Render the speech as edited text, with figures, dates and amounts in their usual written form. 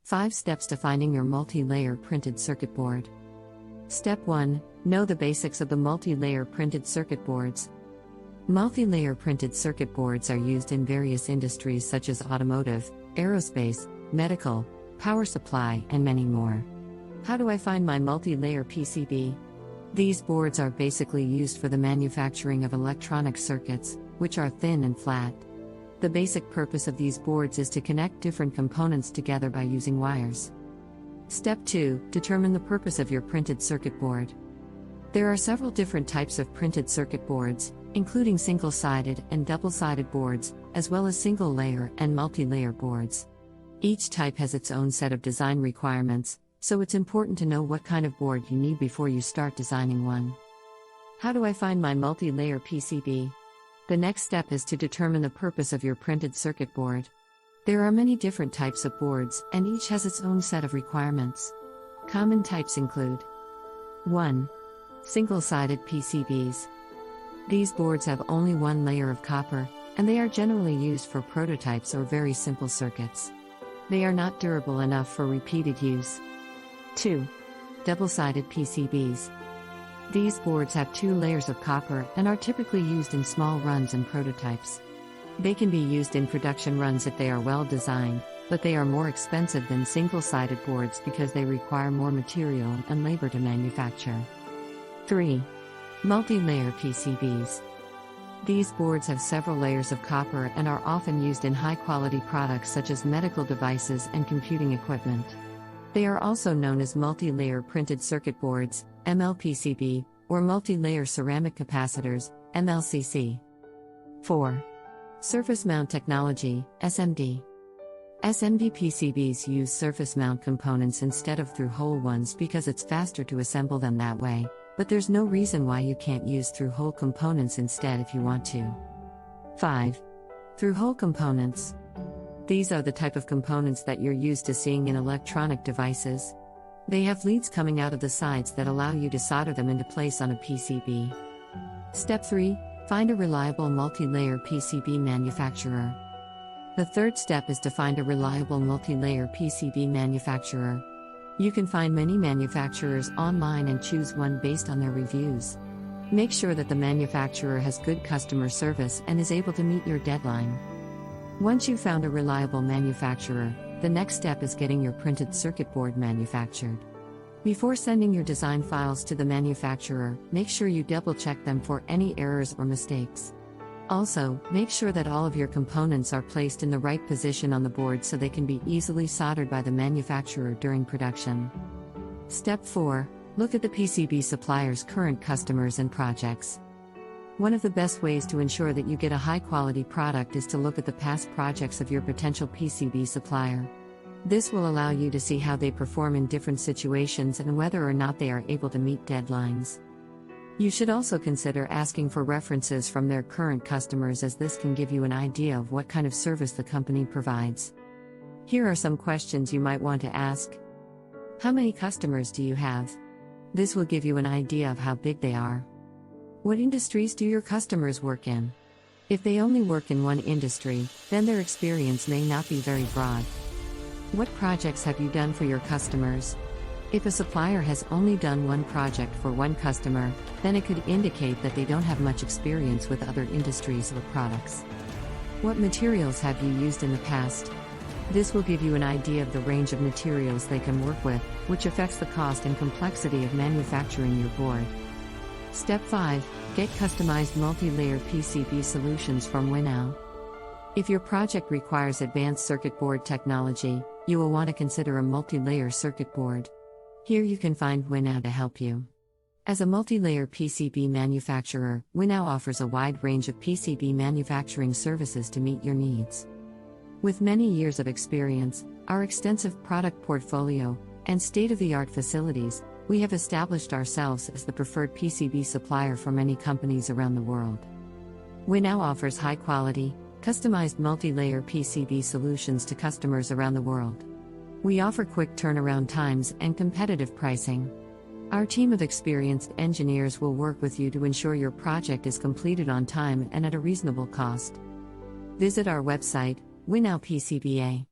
5 steps to finding your multi-layer printed circuit board. Step 1. Know the basics of the multi-layer printed circuit boards. Multi-layer printed circuit boards are used in various industries such as automotive, aerospace, medical, power supply, and many more. How do I find my multi-layer PCB? These boards are basically used for the manufacturing of electronic circuits, which are thin and flat. The basic purpose of these boards is to connect different components together by using wires. Step 2. Determine the purpose of your printed circuit board. There are several different types of printed circuit boards, including single-sided and double-sided boards, as well as single-layer and multi-layer boards. Each type has its own set of design requirements, so it's important to know what kind of board you need before you start designing one. How do I find my multi-layer PCB? The next step is to determine the purpose of your printed circuit board. There are many different types of boards, and each has its own set of requirements. Common types include 1. Single-sided PCBs. These boards have only one layer of copper, and they are generally used for prototypes or very simple circuits. They are not durable enough for repeated use. 2. Double-sided PCBs. These boards have 2 layers of copper and are typically used in small runs and prototypes. They can be used in production runs if they are well designed, but they are more expensive than single-sided boards because they require more material and labor to manufacture. 3. Multi-layer PCBs. These boards have several layers of copper and are often used in high-quality products such as medical devices and computing equipment. They are also known as multi-layer printed circuit boards, MLPCB, or multi-layer ceramic capacitors, MLCC. 4. Surface mount technology, SMD. SMD PCBs use surface mount components instead of through-hole ones because it's faster to assemble them that way, but there's no reason why you can't use through-hole components instead if you want to. 5. Through-hole components. These are the type of components that you're used to seeing in electronic devices. They have leads coming out of the sides that allow you to solder them into place on a PCB. Step 3. Find a reliable multi-layer PCB manufacturer. The third step is to find a reliable multi-layer PCB manufacturer. You can find many manufacturers online and choose one based on their reviews. Make sure that the manufacturer has good customer service and is able to meet your deadline. Once you've found a reliable manufacturer, the next step is getting your printed circuit board manufactured. Before sending your design files to the manufacturer, make sure you double-check them for any errors or mistakes. Also, make sure that all of your components are placed in the right position on the board so they can be easily soldered by the manufacturer during production. Step 4. Look at the PCB supplier's current customers and projects. One of the best ways to ensure that you get a high-quality product is to look at the past projects of your potential PCB supplier. This will allow you to see how they perform in different situations and whether or not they are able to meet deadlines. You should also consider asking for references from their current customers, as this can give you an idea of what kind of service the company provides. Here are some questions you might want to ask. How many customers do you have? This will give you an idea of how big they are. What industries do your customers work in? If they only work in one industry, then their experience may not be very broad. What projects have you done for your customers? If a supplier has only done one project for one customer, then it could indicate that they don't have much experience with other industries or products. What materials have you used in the past? This will give you an idea of the range of materials they can work with, which affects the cost and complexity of manufacturing your board. Step 5. Get customized multi-layer PCB solutions from Winow. If your project requires advanced circuit board technology, you will want to consider a multi-layer circuit board. Here you can find Winow to help you. As a multi-layer PCB manufacturer, Winow offers a wide range of PCB manufacturing services to meet your needs. With many years of experience, our extensive product portfolio, and state-of-the-art facilities, we have established ourselves as the preferred PCB supplier for many companies around the world. Winow offers high-quality, customized multi-layer PCB solutions to customers around the world. We offer quick turnaround times and competitive pricing. Our team of experienced engineers will work with you to ensure your project is completed on time and at a reasonable cost. Visit our website, Winow PCBA.